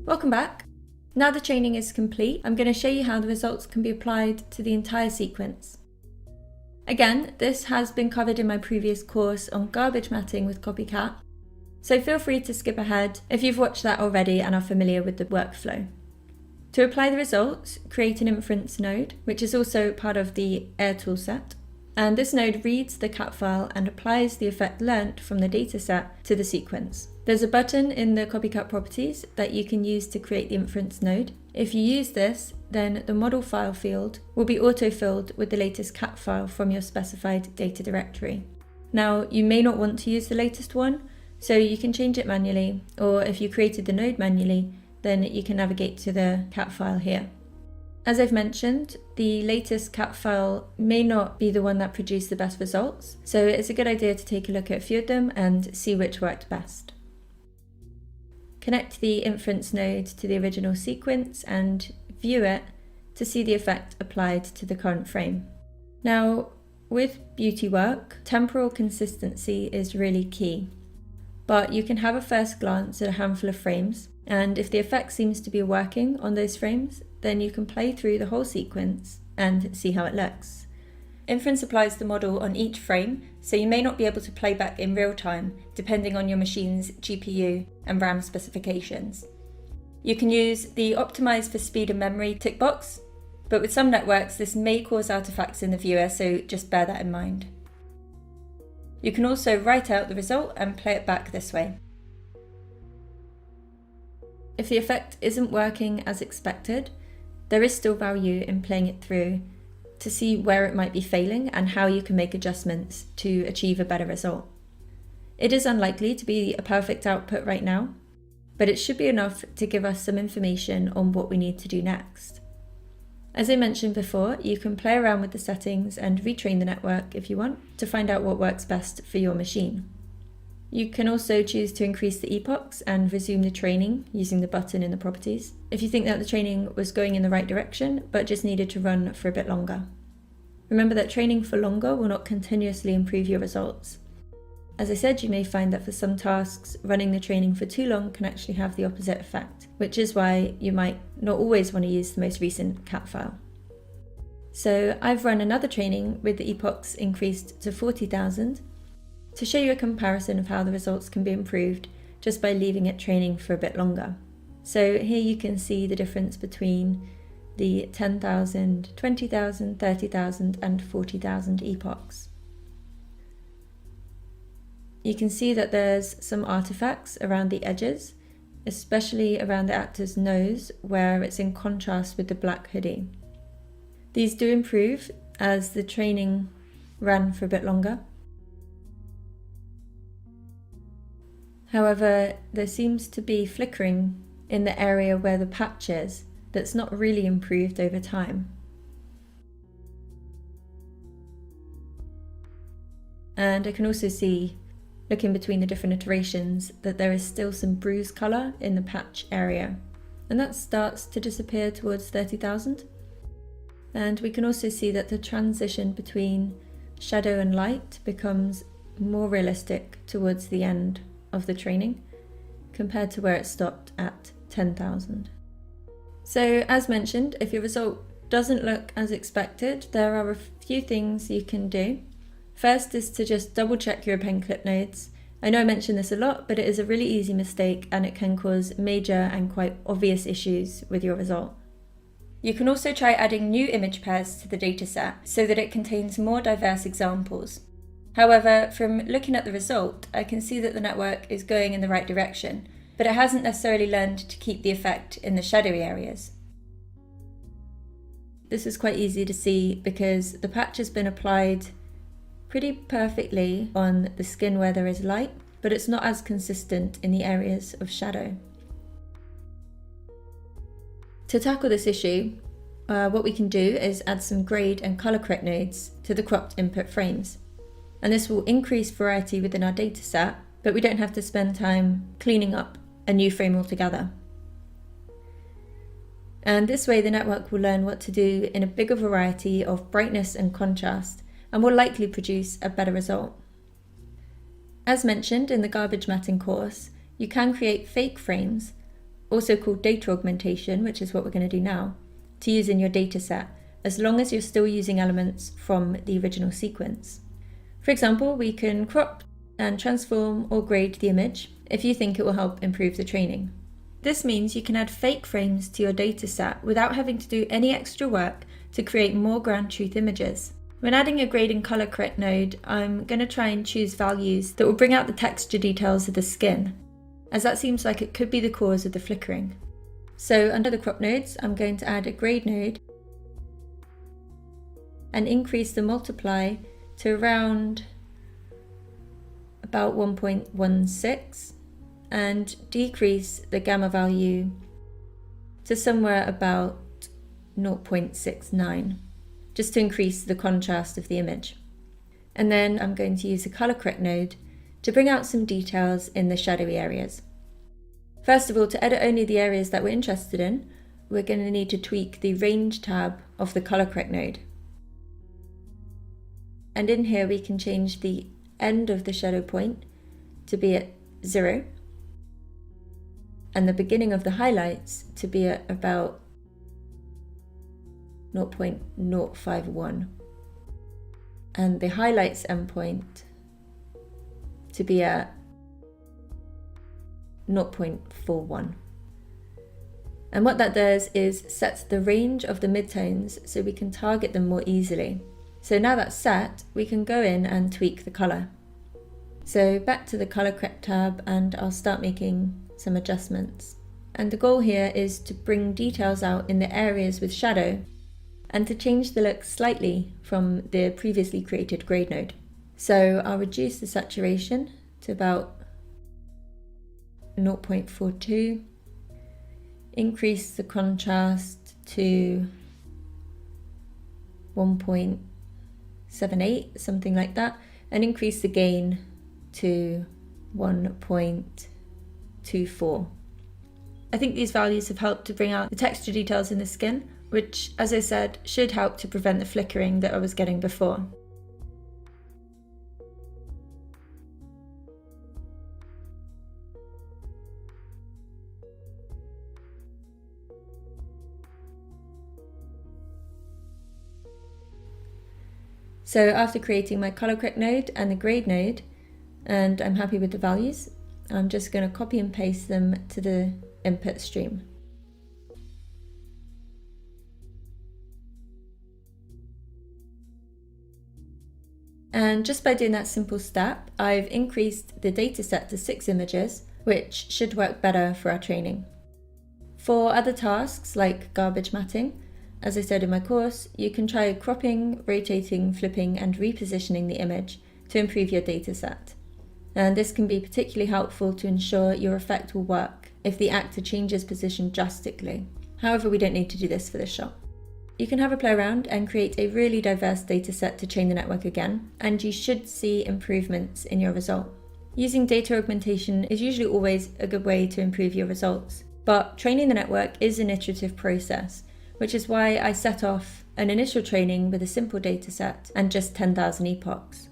Welcome back. Now the training is complete, I'm going to show you how the results can be applied to the entire sequence. Again, this has been covered in my previous course on garbage matting with CopyCat, so feel free to skip ahead if you've watched that already and are familiar with the workflow. To apply the results, create an inference node, which is also part of the Air toolset, and this node reads the cat file and applies the effect learnt from the dataset to the sequence. There's a button in the CopyCat properties that you can use to create the inference node. If you use this, then the model file field will be auto-filled with the latest cat file from your specified data directory. Now, you may not want to use the latest one, so you can change it manually, or if you created the node manually, then you can navigate to the cat file here. As I've mentioned, the latest cat file may not be the one that produced the best results, so it's a good idea to take a look at a few of them and see which worked best. Connect the inference node to the original sequence and view it to see the effect applied to the current frame. Now, with beauty work, temporal consistency is really key, but you can have a first glance at a handful of frames, and if the effect seems to be working on those frames, then you can play through the whole sequence and see how it looks. Inference applies the model on each frame, so you may not be able to play back in real time, depending on your machine's GPU and RAM specifications. You can use the Optimize for Speed and Memory tick box, but with some networks this may cause artifacts in the viewer, so just bear that in mind. You can also write out the result and play it back this way. If the effect isn't working as expected, there is still value in playing it through to see where it might be failing and how you can make adjustments to achieve a better result. It is unlikely to be a perfect output right now, but it should be enough to give us some information on what we need to do next. As I mentioned before, you can play around with the settings and retrain the network if you want to find out what works best for your machine. You can also choose to increase the epochs and resume the training using the button in the properties if you think that the training was going in the right direction but just needed to run for a bit longer. Remember that training for longer will not continuously improve your results. As I said, you may find that for some tasks, running the training for too long can actually have the opposite effect, which is why you might not always want to use the most recent cat file. So I've run another training with the epochs increased to 40,000 to show you a comparison of how the results can be improved just by leaving it training for a bit longer. So here you can see the difference between the 10,000, 20,000, 30,000 and 40,000 epochs. You can see that there's some artifacts around the edges, especially around the actor's nose where it's in contrast with the black hoodie. These do improve as the training ran for a bit longer. However, there seems to be flickering in the area where the patch is that's not really improved over time. And I can also see, looking between the different iterations, that there is still some bruise colour in the patch area, and that starts to disappear towards 30,000. And we can also see that the transition between shadow and light becomes more realistic towards the end of the training compared to where it stopped at 10,000. So as mentioned, if your result doesn't look as expected, there are a few things you can do. First is to just double check your pen clip nodes. I know I mention this a lot, but it is a really easy mistake and it can cause major and quite obvious issues with your result. You can also try adding new image pairs to the dataset so that it contains more diverse examples. However, from looking at the result, I can see that the network is going in the right direction, but it hasn't necessarily learned to keep the effect in the shadowy areas. This is quite easy to see because the patch has been applied pretty perfectly on the skin where there is light, but it's not as consistent in the areas of shadow. To tackle this issue, what we can do is add some grade and color correct nodes to the cropped input frames. And this will increase variety within our dataset, but we don't have to spend time cleaning up a new frame altogether. And this way the network will learn what to do in a bigger variety of brightness and contrast, and will likely produce a better result. As mentioned in the garbage matting course, you can create fake frames also called data augmentation, which is what we're going to do now, to use in your dataset, as long as you're still using elements from the original sequence. For example, we can crop and transform or grade the image if you think it will help improve the training. This means you can add fake frames to your dataset without having to do any extra work to create more ground truth images. When adding a grade and color correct node, I'm going to try and choose values that will bring out the texture details of the skin, as that seems like it could be the cause of the flickering. So under the crop nodes, I'm going to add a grade node and increase the multiply to around about 1.16 and decrease the gamma value to somewhere about 0.69, just to increase the contrast of the image. And then I'm going to use the color correct node to bring out some details in the shadowy areas. First of all, to edit only the areas that we're interested in, we're going to need to tweak the range tab of the color correct node. And in here we can change the end of the shadow point to be at 0 and the beginning of the highlights to be at about 0.051 and the highlights endpoint to be at 0.41. And what that does is sets the range of the midtones so we can target them more easily. So now that's set, we can go in and tweak the color. So back to the color correct tab and I'll start making some adjustments. And the goal here is to bring details out in the areas with shadow and to change the look slightly from the previously created grade node. So I'll reduce the saturation to about 0.42, increase the contrast to 1.78, something like that, and increase the gain to 1.24. I think these values have helped to bring out the texture details in the skin, which, as I said, should help to prevent the flickering that I was getting before. So after creating my color correct node and the grade node, and I'm happy with the values, I'm just going to copy and paste them to the input stream. And just by doing that simple step, I've increased the dataset to 6 images, which should work better for our training. For other tasks like garbage matting, as I said in my course, you can try cropping, rotating, flipping, and repositioning the image to improve your dataset. And this can be particularly helpful to ensure your effect will work if the actor changes position drastically. However, we don't need to do this for this shot. You can have a play around and create a really diverse dataset to train the network again, and you should see improvements in your result. Using data augmentation is usually always a good way to improve your results, but training the network is an iterative process, which is why I set off an initial training with a simple dataset and just 10,000 epochs.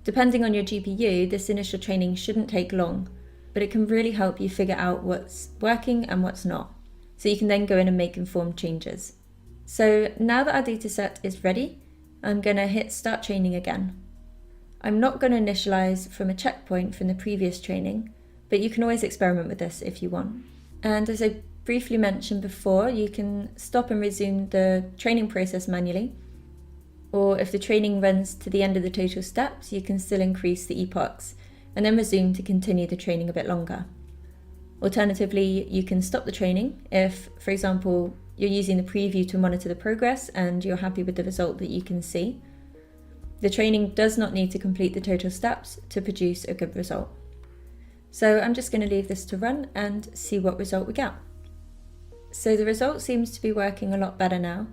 Depending on your GPU, this initial training shouldn't take long, but it can really help you figure out what's working and what's not, so you can then go in and make informed changes. So now that our dataset is ready, I'm going to hit start training again. I'm not going to initialize from a checkpoint from the previous training, but you can always experiment with this if you want. And as I briefly mentioned before, you can stop and resume the training process manually, or if the training runs to the end of the total steps, you can still increase the epochs and then resume to continue the training a bit longer. Alternatively, you can stop the training if, for example, you're using the preview to monitor the progress and you're happy with the result that you can see. The training does not need to complete the total steps to produce a good result. So I'm just going to leave this to run and see what result we get. So the result seems to be working a lot better now.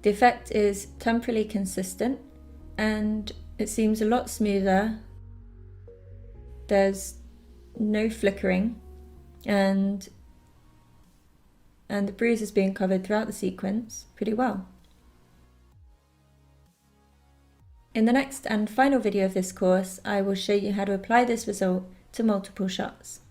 The effect is temporally consistent and it seems a lot smoother. There's no flickering and the bruise is being covered throughout the sequence pretty well. In the next and final video of this course, I will show you how to apply this result to multiple shots.